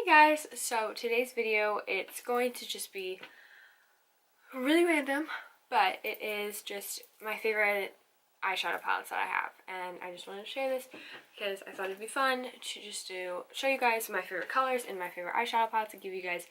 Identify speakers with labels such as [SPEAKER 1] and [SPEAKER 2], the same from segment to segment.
[SPEAKER 1] Hey guys, so today's video, it's going to just be really random, but it is just my favorite eyeshadow palettes that I have, and I just wanted to share this because I thought it'd be fun to just show you guys my favorite colors and my favorite eyeshadow palettes and give you guys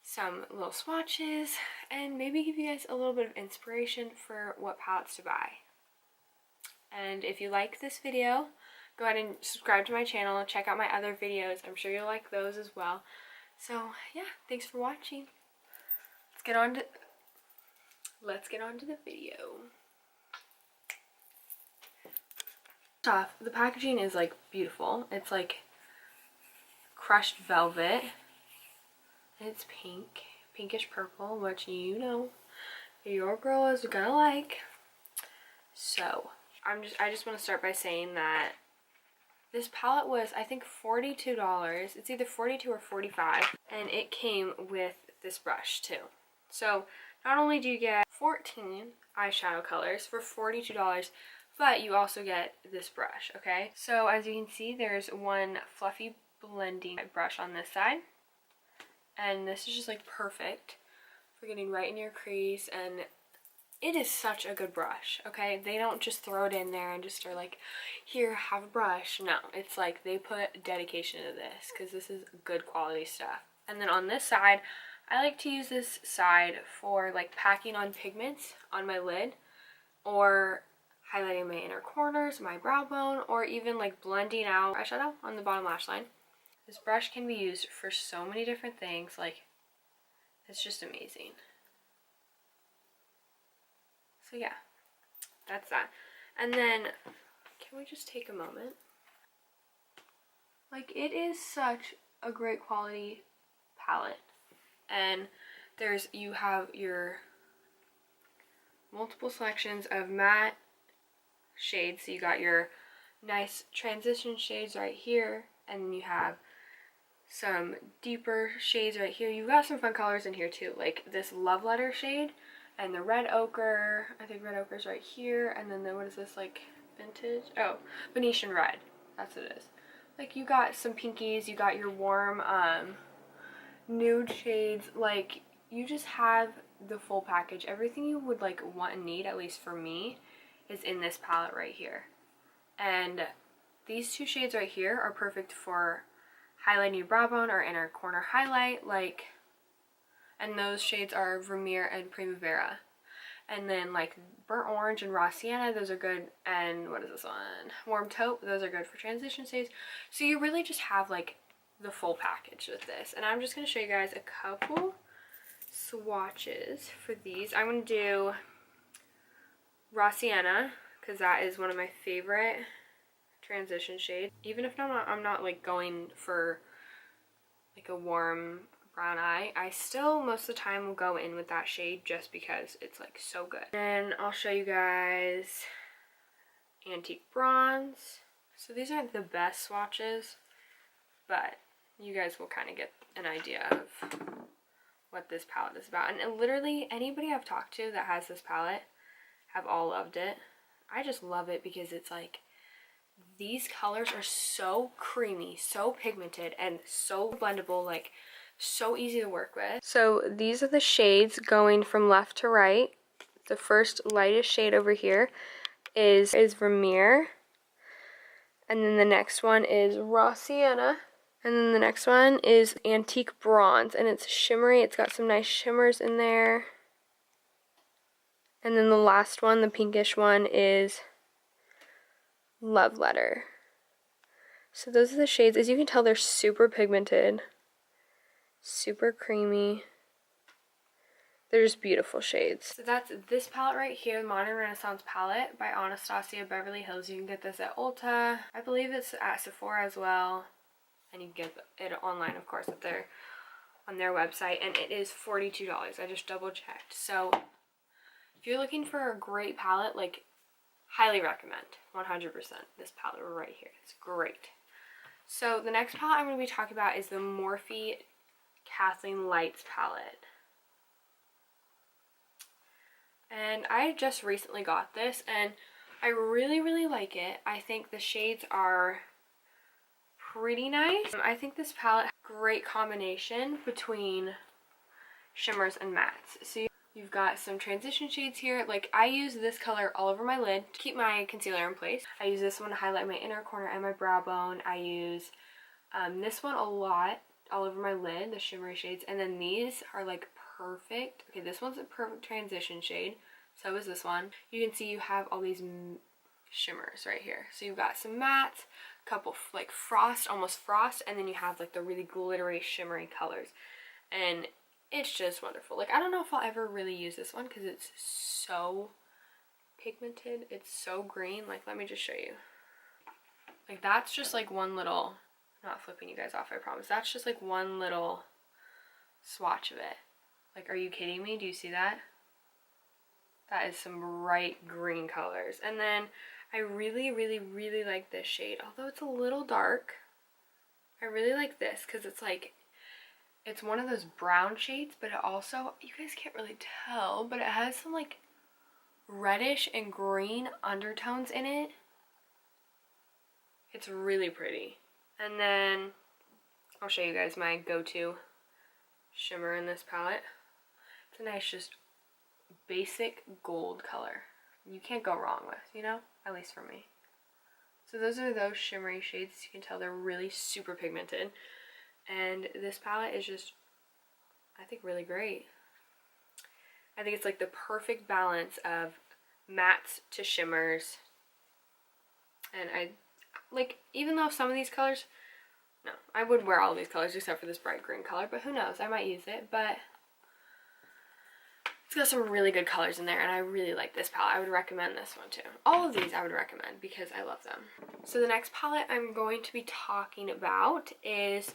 [SPEAKER 1] some little swatches and maybe give you guys a little bit of inspiration for what palettes to buy. And if you like this video, go ahead and subscribe to my channel, check out my other videos. I'm sure you'll like those as well. So yeah, thanks for watching. Let's get on to the video. First off, the packaging is like beautiful. It's like crushed velvet. It's pink, pinkish purple, which you know your girl is gonna like. So I just want to start by saying that this palette was, I think, $42. It's either $42 or $45, and it came with this brush too. So not only do you get 14 eyeshadow colors for $42, but you also get this brush, okay? So as you can see, there's one fluffy blending brush on this side, and this is just like perfect for getting right in your crease, and it is such a good brush, okay? They don't just throw it in there and just are like, here, have a brush. No, it's like they put dedication into this because this is good quality stuff. And then on this side, I like to use this side for like packing on pigments on my lid, or highlighting my inner corners, my brow bone, or even like blending out eyeshadow on the bottom lash line. This brush can be used for so many different things. Like, it's just amazing. So yeah, that's that. And then, can we just take a moment? Like, it is such a great quality palette. And you have your multiple selections of matte shades. So you got your nice transition shades right here, and then you have some deeper shades right here. You've got some fun colors in here too, like this Love Letter shade. And the red ochre, I think red ochre is right here, and then what is this, like vintage? Oh, Venetian red, that's what it is. Like, you got some pinkies, you got your warm nude shades. Like, you just have the full package. Everything you would like want and need, at least for me, is in this palette right here. And these two shades right here are perfect for highlighting your brow bone or inner corner highlight, like. And those shades are Vermeer and Primavera. And then like Burnt Orange and Raw Sienna, those are good. And what is this one? Warm Taupe, those are good for transition shades. So you really just have like the full package with this. And I'm just going to show you guys a couple swatches for these. I'm going to do Raw Sienna, because that is one of my favorite transition shades. Even if I'm not like going for like a warm brown eye, I still most of the time will go in with that shade just because it's like so good. And I'll show you guys Antique Bronze. So these aren't the best swatches, but you guys will kind of get an idea of what this palette is about. And literally anybody I've talked to that has this palette have all loved it. I just love it because it's like, these colors are so creamy, so pigmented, and so blendable, like so easy to work with. So these are the shades going from left to right. The first lightest shade over here is Vermeer, and then the next one is Raw Sienna, and then the next one is Antique Bronze, and it's shimmery. It's got some nice shimmers in there. And then the last one, the pinkish one, is Love Letter. So those are the shades. As you can tell, they're super pigmented, super creamy. They're just beautiful shades. So that's this palette right here, the Modern Renaissance palette by Anastasia Beverly Hills. You can get this at Ulta. I believe it's at Sephora as well. And you can get it online, of course, on their website. And it is $42. I just double checked. So if you're looking for a great palette, like, highly recommend 100% this palette right here. It's great. So the next palette I'm going to be talking about is the Morphe Kathleen Lights palette. And I just recently got this, and I really, really like it. I think the shades are pretty nice. I think this palette has a great combination between shimmers and mattes. So you've got some transition shades here. Like, I use this color all over my lid to keep my concealer in place. I use this one to highlight my inner corner and my brow bone. I use this one a lot all over my lid, the shimmery shades. And then these are like perfect. Okay, this one's a perfect transition shade. So is this one. You can see you have all these shimmers right here. So you've got some mattes, a couple like frost, almost frost, and then you have like the really glittery, shimmery colors. And it's just wonderful. Like, I don't know if I'll ever really use this one because it's so pigmented. It's so green. Like, let me just show you. Like, that's just like one little, I'm not flipping you guys off, I promise. That's just like one little swatch of it. Like, are you kidding me? Do you see that? That is some bright green colors. And then I really, really, really like this shade. Although it's a little dark, I really like this because it's like, it's one of those brown shades, but it also, you guys can't really tell, but it has some like reddish and green undertones in it. It's really pretty. And then I'll show you guys my go-to shimmer in this palette. It's a nice, just basic gold color. You can't go wrong with, you know? At least for me. So those are those shimmery shades. You can tell they're really super pigmented. And this palette is just, I think, really great. I think it's like the perfect balance of mattes to shimmers. And I, like, even though some of these colors, no, I would wear all these colors except for this bright green color, but who knows, I might use it. But it's got some really good colors in there, and I really like this palette. I would recommend this one too. All of these I would recommend because I love them. So the next palette I'm going to be talking about is,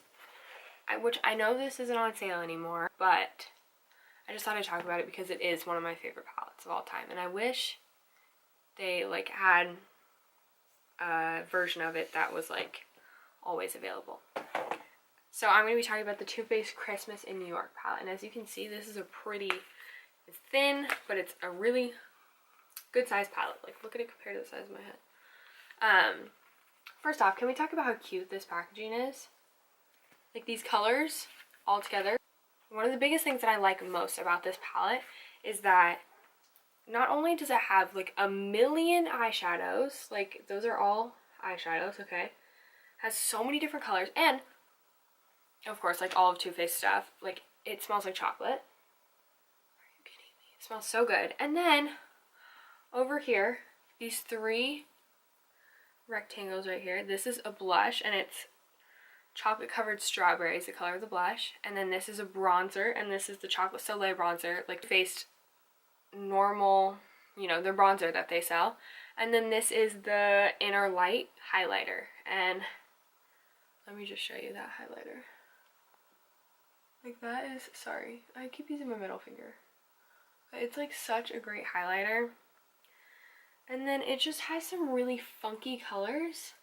[SPEAKER 1] which I know this isn't on sale anymore, but I just thought I'd talk about it because it is one of my favorite palettes of all time, and I wish they like had a version of it that was like always available. So I'm going to be talking about the Too Faced Christmas in New York palette, and as you can see, this is a pretty, it's thin, but it's a really good size palette. Like, look at it compared to the size of my head. First off, can we talk about how cute this packaging is? Like, these colors all together. One of the biggest things that I like most about this palette is that not only does it have like a million eyeshadows, like those are all eyeshadows, okay? Has so many different colors, and of course, like all of Too Faced stuff, like it smells like chocolate. Are you kidding me? It smells so good. And then over here, these three rectangles right here, this is a blush, and it's chocolate covered strawberry is the color of the blush, and then this is a bronzer, and this is the chocolate Soleil bronzer, like Faced normal, you know, the bronzer that they sell. And then this is the Inner Light highlighter, and let me just show you that highlighter. Like, that is, sorry, I keep using my middle finger, but it's like such a great highlighter. And then it just has some really funky colors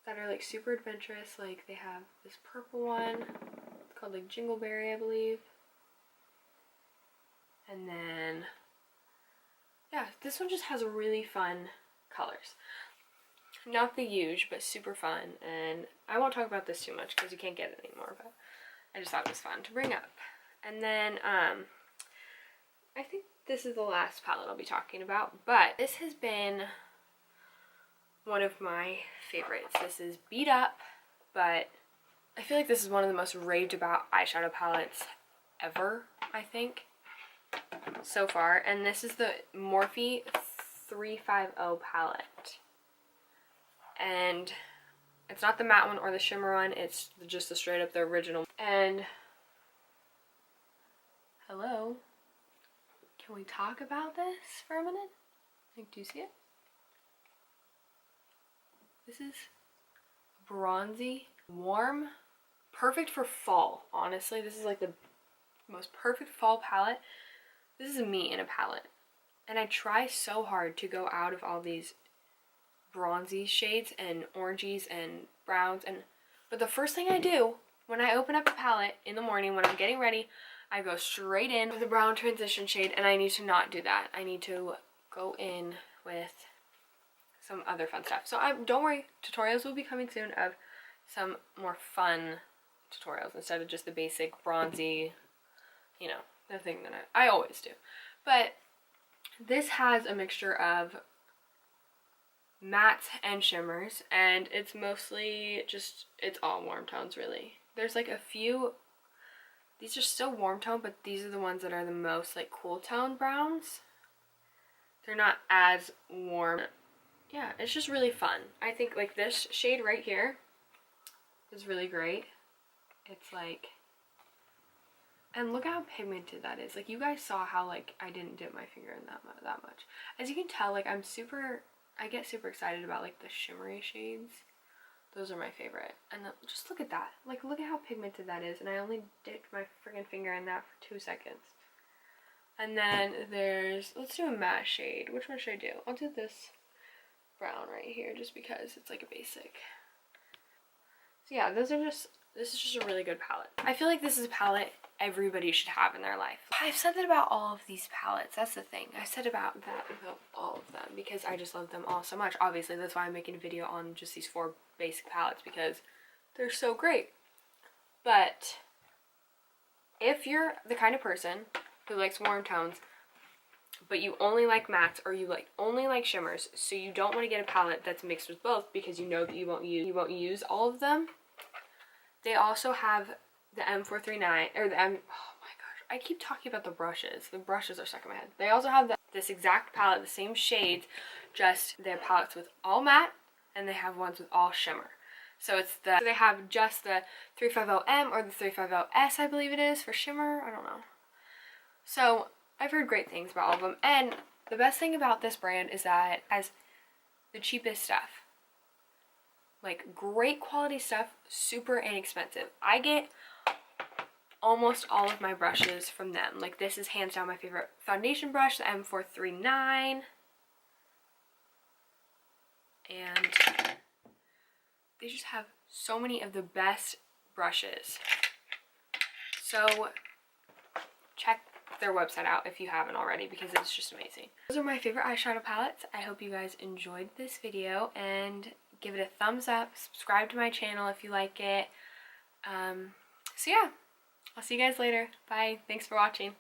[SPEAKER 1] that are like super adventurous. Like, they have this purple one, it's called like Jingleberry, I believe. And then, yeah, this one just has really fun colors. Not the huge, but super fun. And I won't talk about this too much because you can't get it anymore, but I just thought it was fun to bring up. And then, I think this is the last palette I'll be talking about, but this has been one of my favorites. This is beat up, but I feel like this is one of the most raved about eyeshadow palettes ever, I think, so far. And this is the Morphe 350 palette. And it's not the matte one or the shimmer one, it's just the straight up, the original. And hello, can we talk about this for a minute? Like, do you see it? This is bronzy, warm, perfect for fall, honestly. This is like the most perfect fall palette. This is me in a palette. And I try so hard to go out of all these bronzy shades and oranges and browns, but the first thing I do when I open up a palette in the morning when I'm getting ready, I go straight in with a brown transition shade, and I need to not do that. I need to go in with some other fun stuff. So don't worry, tutorials will be coming soon of some more fun tutorials instead of just the basic bronzy, you know, the thing that I always do. But this has a mixture of mattes and shimmers, and it's mostly just, it's all warm tones really. There's like a few, these are still warm tone, but these are the ones that are the most like cool tone browns. They're not as warm. Yeah, it's just really fun. I think like this shade right here is really great. It's like, and look how pigmented that is. Like, you guys saw how like I didn't dip my finger in that much. As you can tell, like I get super excited about like the shimmery shades. Those are my favorite. And just look at that. Like, look at how pigmented that is. And I only dipped my friggin' finger in that for 2 seconds. And then there's, let's do a matte shade. Which one should I do? I'll do this brown right here just because it's like a basic. So yeah, this is just a really good palette. I feel like this is a palette everybody should have in their life. I've said that about all of these palettes. That's the thing. I said about that about all of them because I just love them all so much. Obviously, that's why I'm making a video on just these 4 basic palettes, because they're so great. But if you're the kind of person who likes warm tones, but you only like mattes, or you only like shimmers, so you don't want to get a palette that's mixed with both because you know that you won't use all of them, they also have the M439, or the M, oh my gosh, I keep talking about the brushes. The brushes are stuck in my head. They also have this exact palette, the same shades, just they have palettes with all matte, and they have ones with all shimmer. So they have just the 350M or the 350S, I believe it is, for shimmer. I don't know. So I've heard great things about all of them, and the best thing about this brand is that it has the cheapest stuff. Like, great quality stuff, super inexpensive. I get almost all of my brushes from them. Like, this is hands down my favorite foundation brush, the M439. And they just have so many of the best brushes. So check their website out if you haven't already, because it's just amazing. Those are my favorite eyeshadow palettes. I hope you guys enjoyed this video, and give it a thumbs up. Subscribe to my channel if you like it. So yeah, I'll see you guys later. Bye. Thanks for watching.